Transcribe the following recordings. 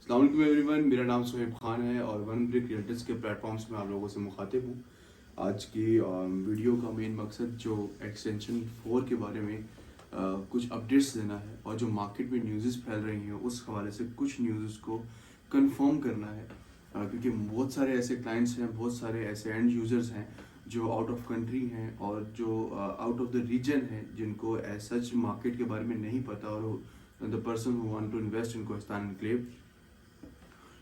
अस्सलाम वालेकुम एवरीवन, मेरा नाम सुहेब खान है और वन ब्रिक रियल्टर्स के प्लेटफॉर्म्स में आप लोगों से मुखातिब हूँ। आज की वीडियो का मेन मकसद जो एक्सटेंशन 4 के बारे में कुछ अपडेट्स देना है और जो मार्केट में न्यूज़ फैल रही हैं उस हवाले से कुछ न्यूज़ को कंफर्म करना है। क्योंकि बहुत सारे ऐसे क्लाइंट्स हैं, बहुत सारे ऐसे एंड यूज़र्स हैं जो आउट ऑफ कंट्री हैं और जो आउट ऑफ द रीजन हैं, जिनको एज सच मार्केट के बारे में नहीं पता और the person who want to invest in Kohistan enclave,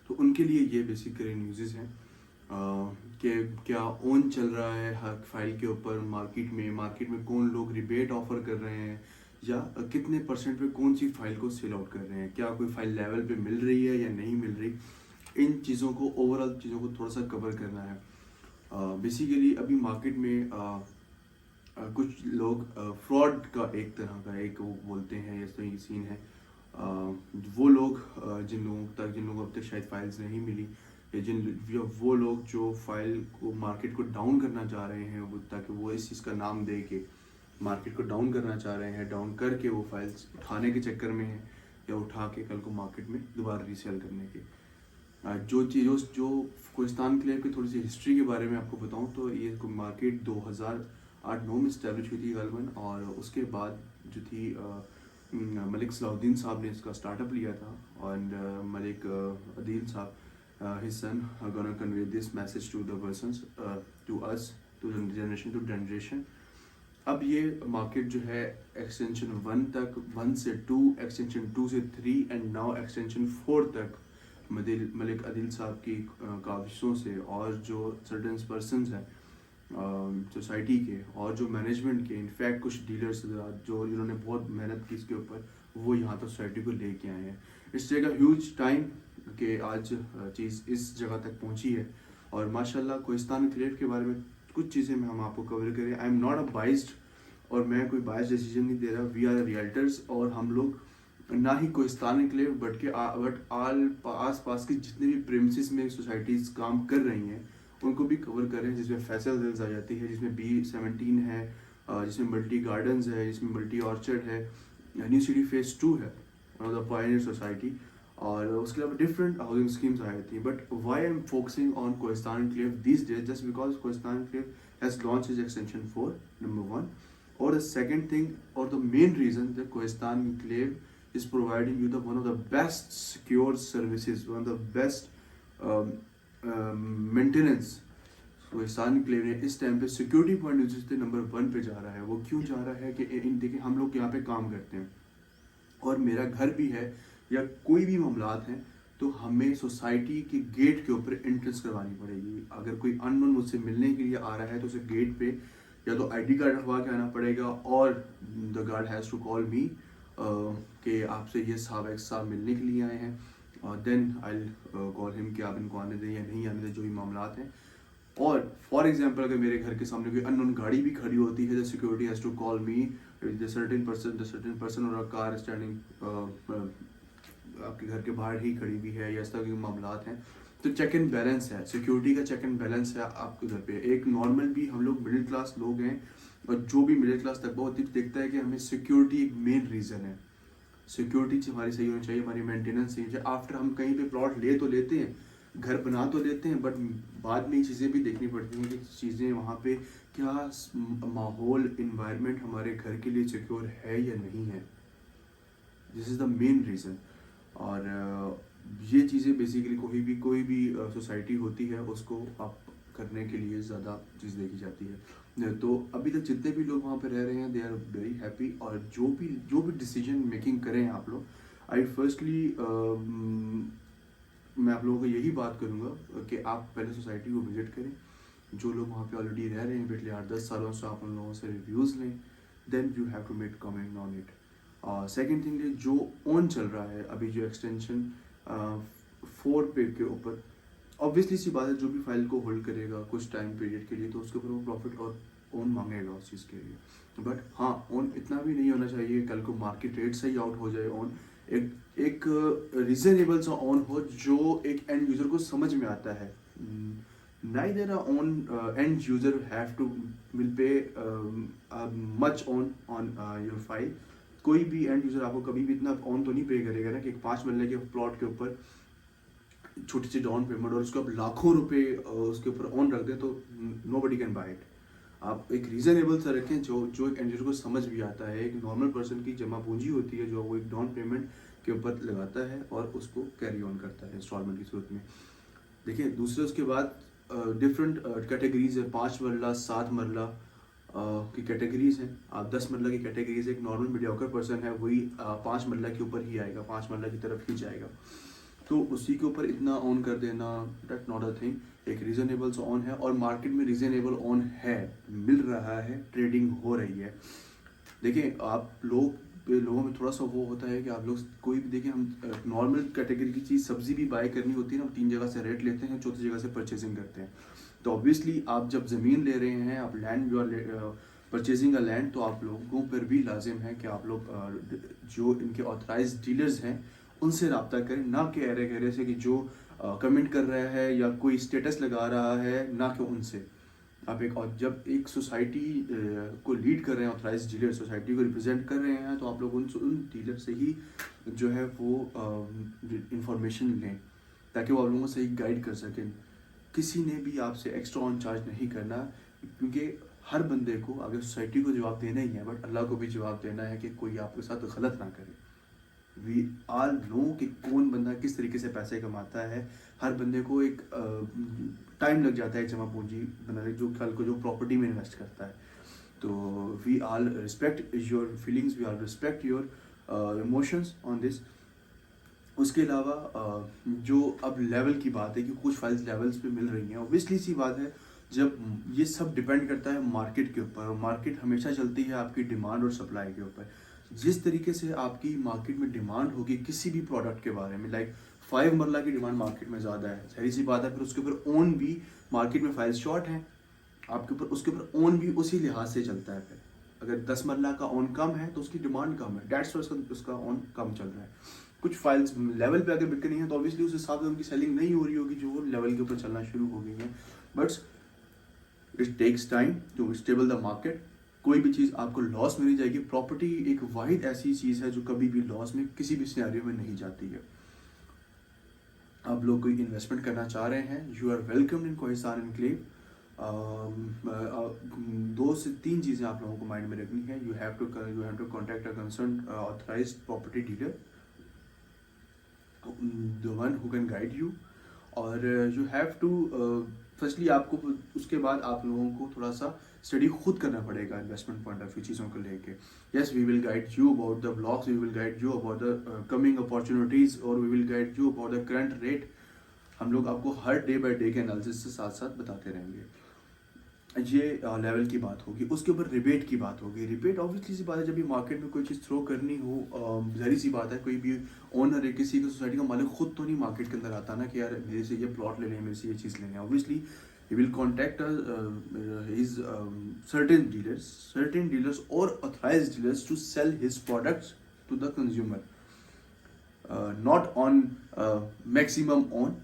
तो उनके लिए ये बेसिकली न्यूज़ हैं कि क्या ओन चल रहा है हर फाइल के ऊपर मार्केट में कौन लोग रिबेट ऑफर कर रहे हैं या कितने परसेंट पे कौन सी फाइल को सेल आउट कर रहे हैं, क्या कोई फाइल लेवल पे मिल रही है या नहीं मिल रही। इन चीज़ों को ओवरऑल चीज़ों को थोड़ा सा कवर करना है। बेसिकली अभी मार्केट में कुछ लोग फ्रॉड का एक तरह का एक वो बोलते हैं, इस तरह की सीन है। वो लोग जिन लोगों को अब तक शायद फाइल्स नहीं मिली या वो लोग जो फाइल को मार्केट को डाउन करना चाह रहे हैं वो, ताकि वो इस चीज़ का नाम दे के मार्केट को डाउन करना चाह रहे हैं, डाउन करके वो फाइल्स उठाने के चक्कर में है या उठा के कल को मार्केट में दोबारा रीसेल करने के। जो कोहिस्तान एनक्लेव की थोड़ी सी हिस्ट्री के बारे में आपको बताऊं तो ये मार्केट 2008-9 में इस्टेब्लिश हुई थी गलबन, और उसके बाद जो थी मलिक सलाउद्दीन साहब ने इसका स्टार्टअप लिया था and Malik Adeel sahab his son gonna convey this message to the persons, to us, to generation. अब ये मार्केट जो है एक्सटेंशन 1 तक, 1 से 2, एक्सटेंशन 2 से 3 एंड नाउ एक्सटेंशन 4 तक मलिक अदील साहब की काविशों से और जो सर्टन पर्सनस हैं सोसाइटी के और जो मैनेजमेंट के, इनफैक्ट कुछ डीलर्स जो जिन्होंने बहुत मेहनत की इसके ऊपर, वो यहाँ तक सोसाइटी को लेके आए हैं। इस टेक अ ह्यूज टाइम कि आज चीज़ इस जगह तक पहुँची है और माशाल्लाह कोहिस्तान एनक्लेव के बारे में कुछ चीज़ें हम आपको कवर करें। I am not a biased और मैं कोई बाइस डिसीजन नहीं दे रहा। वी आर रियल्टर्स और हम लोग ना ही कोहिस्तान एनक्लेव बट आल आस पास की जितने भी प्रेमिसेस में सोसाइटीज काम कर रही हैं उनको भी कवर करें, जिसमें फैसल हिल्स आ जाती है, जिसमें B17 है, जिसमें मल्टी गार्डन्स है, जिसमें मल्टी ऑर्चर्ड है, न्यू सिटी फेज 2 है, one of the Pioneer society, और उसके अलावा डिफरेंट हाउसिंग स्कीम्स आ जाती हैं। But why I am focusing on Kohistan enclave this days just because Kohistan enclave has launch is extension 4 number 1, or the second thing or the main reason that Kohistan Enclave is providing you the one of the best secure services, one of the best maintenance। Kohistan enclave ने इस time पे security point से number 1 पे जा रहा है। वो क्यों जा रहा है कि देखिए हम लोग यहाँ पे काम करते हैं और मेरा घर भी है या कोई भी मामलात हैं तो हमें सोसाइटी के गेट के ऊपर एंट्रेंस करवानी पड़ेगी। अगर कोई अननोन मुझसे मिलने के लिए आ रहा है तो उसे गेट पे या तो ID कार्ड रखवा के आना पड़ेगा और the guard has to call me कि आपसे ये साहब मिलने के लिए आए हैं, और देन आई कॉल हिम कि आप इनको आने दें या नहीं आने दें, जो भी मामलात हैं। और फॉर एग्जांपल अगर मेरे घर के सामने कोई अननोन गाड़ी भी खड़ी होती है, the security has to call me, the certain person और अ कार स्टैंडिंग आपके घर के बाहर ही खड़ी हुई है या इस तरह के मामलात हैं, तो चेक एंड बैलेंस है, सिक्योरिटी का चेक एंड बैलेंस है आपके घर पे। एक नॉर्मल भी हम लोग मिडिल क्लास लोग हैं और जो भी मिडिल क्लास तक बहुत देखता है कि हमें सिक्योरिटी एक मेन रीज़न है। सिक्योरिटी हमारी सही होनी चाहिए, हमारी मेंटेनेंस सही होनी चाहिए। आफ्टर हम कहीं पे प्लॉट ले तो लेते हैं, घर बना तो लेते हैं, बट बाद में चीज़ें भी देखनी पड़ती हैं कि चीज़ें वहाँ पे क्या माहौल इन्वायरमेंट हमारे घर के लिए सिक्योर है या नहीं है। This is the main reason. और ये चीज़ें बेसिकली कोई भी सोसाइटी होती है उसको आप करने के लिए ज़्यादा चीज़ देखी जाती है। तो अभी तक जितने भी लोग वहाँ पे रह रहे हैं दे आर वेरी हैप्पी, और जो भी डिसीजन मेकिंग करें आप लोग, आई फर्स्टली मैं आप लोगों को यही बात करूँगा कि आप पहले सोसाइटी को विजिट करें। जो लोग वहाँ पे ऑलरेडी रह रहे हैं पिछले 8-10 सालों से, आप उन लोगों से रिव्यूज़ लें, then you have to make comment on it. Second thing है जो ऑन चल रहा है अभी, जो एक्सटेंशन 4 पे के ऊपर, ऑब्वियसली सी बात है जो भी फाइल को होल्ड करेगा कुछ टाइम पीरियड के लिए तो उसके ऊपर वो प्रॉफिट और ओन मांगेगा उस चीज़ के लिए। बट हाँ, ओन इतना भी नहीं होना चाहिए कल को मार्केट रेट से ही आउट हो जाए। ओन एक रीजनेबल सा ऑन हो जो एक एंड यूज़र को समझ में आता है। neither own end user have to will pay much on your file। कोई भी एंड यूज़र आपको कभी भी इतना ऑन तो नहीं पे करेगा ना कि एक 5 मरले के प्लॉट के ऊपर छोटी सी डाउन पेमेंट और उसको आप लाखों रुपए उसके ऊपर ऑन रख दें तो nobody can buy it. आप एक रीजनेबल सा रखें जो जो एक एंड यूजर को समझ भी आता है। एक नॉर्मल पर्सन की जमा पूंजी होती है जो वो एक डाउन पेमेंट के ऊपर लगाता है और उसको कैरी ऑन करता है इंस्टॉलमेंट की सूरत में। देखिए दूसरे उसके बाद डिफरेंट कैटेगरीज है, 5 मरला 7 मरला की कैटेगरीज हैं। आप 10 मरला की कैटेगरीज, एक नॉर्मल मीडियोकर पर्सन है वही 5 मरला के ऊपर ही आएगा, 5 मरला की तरफ ही जाएगा। तो उसी के ऊपर इतना ऑन कर देना दैट नॉट अ थिंग। एक रीजनेबल सा ऑन है और मार्केट में रीजनेबल ऑन है, मिल रहा है, ट्रेडिंग हो रही है। देखिए आप लोगों में थोड़ा सा वो होता है कि आप लोग कोई भी देखिए, हम नॉर्मल कैटेगरी की चीज़ सब्जी भी बाय करनी होती है ना, हम 3 जगह से रेट लेते हैं, चौथी जगह से परचेजिंग करते हैं। तो ऑब्वियसली आप जब ज़मीन ले रहे हैं, आप land, you are purchasing a land, तो आप लोगों पर भी लाजिम है कि आप लोग जो इनके ऑथराइज डीलर्स हैं उनसे रब्ता करें, ना कि अरे गहरे से कि जो कमेंट कर रहा है या कोई स्टेटस लगा रहा है, ना कि उनसे। आप एक, और जब एक सोसाइटी को लीड कर रहे हैं, ऑथराइज डीलर सोसाइटी को रिप्रेजेंट कर रहे हैं, तो आप लोग उन डीलर से ही जो है वो इंफॉर्मेशन लें ताकि वो आप लोगों को सही गाइड कर सकें। किसी ने भी आपसे एक्स्ट्रा ऑन चार्ज नहीं करना, क्योंकि हर बंदे को अगर सोसाइटी को जवाब देना ही है, बट अल्लाह को भी जवाब देना है कि कोई आपके साथ गलत ना करे। वी आल नो कि कौन बंदा किस तरीके से पैसे कमाता है। हर बंदे को एक टाइम लग जाता है जमा पूंजी बनाने, जो कल को जो प्रॉपर्टी में इन्वेस्ट करता है। तो we all respect your feelings, we all respect your emotions on this. उसके अलावा जो अब लेवल की बात है कि कुछ फाइल्स लेवल्स पे मिल रही हैं, ऑब्वियसली सी बात है, जब ये सब डिपेंड करता है मार्केट के ऊपर, और मार्केट हमेशा चलती है आपकी डिमांड और सप्लाई के ऊपर। जिस तरीके से आपकी मार्केट में डिमांड होगी किसी भी प्रोडक्ट के बारे में, लाइक 5 मरला की डिमांड मार्केट में ज़्यादा है, सही सी बात है, फिर उसके ऊपर ओन भी मार्केट में फाइल्स शॉर्ट हैं आपके ऊपर, उसके ऊपर ओन भी उसी लिहाज से चलता है। फिर अगर 10 मरला का ओन कम है तो उसकी डिमांड कम है, डेट्स उसका ओन कम चल रहा है। कुछ फाइल्स लेवल पे अगर बिक रही हैं तो ऑब्वियसली उस हिसाब से उनकी सेलिंग नहीं हो रही होगी जो वो लेवल के ऊपर चलना शुरू हो गई है। But it takes time to stable the market. कोई भी चीज़ आपको लॉस में नहीं जाएगी। प्रॉपर्टी एक वाहिद ऐसी चीज़ है जो कभी भी लॉस में किसी भी सिनेरियो में नहीं जाती है। आप लोग कोई इन्वेस्टमेंट करना चाह रहे हैं, you are welcome in Kohistan enclave. 2 से 3 चीज़ें आप लोगों को माइंड में रखनी है। You have to contact a concern authorized property dealer, the one who can guide you, और you have to फर्स्टली आपको उसके बाद आप लोगों को थोड़ा सा स्टडी खुद करना पड़ेगा इन्वेस्टमेंट पॉइंट ऑफ व्यू चीज़ों को लेके। Yes, we will guide you about the blogs, we will guide you about the coming opportunities, और we will guide you about the current rate. हम लोग आपको हर डे बाय डे के analysis से साथ साथ बताते रहेंगे। ये लेवल की बात होगी। उसके ऊपर रिबेट की बात होगी। रिबेट ऑब्वियसली सी बात है, जब भी मार्केट में कोई चीज़ थ्रो करनी हो, जहरी सी बात है, कोई भी ओनर है, किसी की सोसाइटी का मालिक खुद तो नहीं मार्केट के अंदर आता ना कि यार मेरे से ये प्लॉट ले लें, मेरे से ये चीज़ ले लें। Obviously he will contact his certain dealers or authorized dealers to sell his products to the consumer, not on maximum on,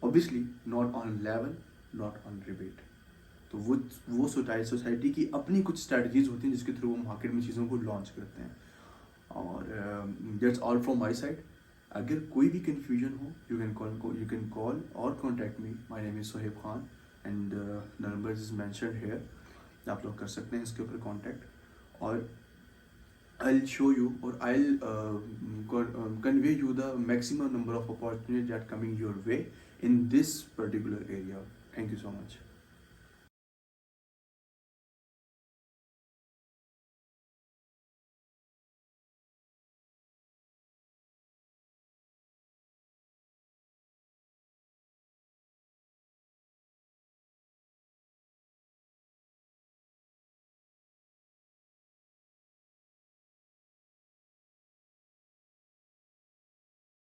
obviously not on level, not on rebate। तो वो सोसाइटी की अपनी कुछ स्ट्रैटेजीज होती हैं जिसके थ्रू वो market में चीज़ों को लॉन्च करते हैं। और that's all from my side. अगर कोई भी कन्फ्यूजन हो, यू कैन कॉल और contact me. My name is Sohaib Khan and the number is mentioned here. आप लोग कर सकते हैं इसके ऊपर कॉन्टैक्ट, और I'll show you, or I'll convey you the maximum number of opportunities that coming your way in this particular area. Thank you so much.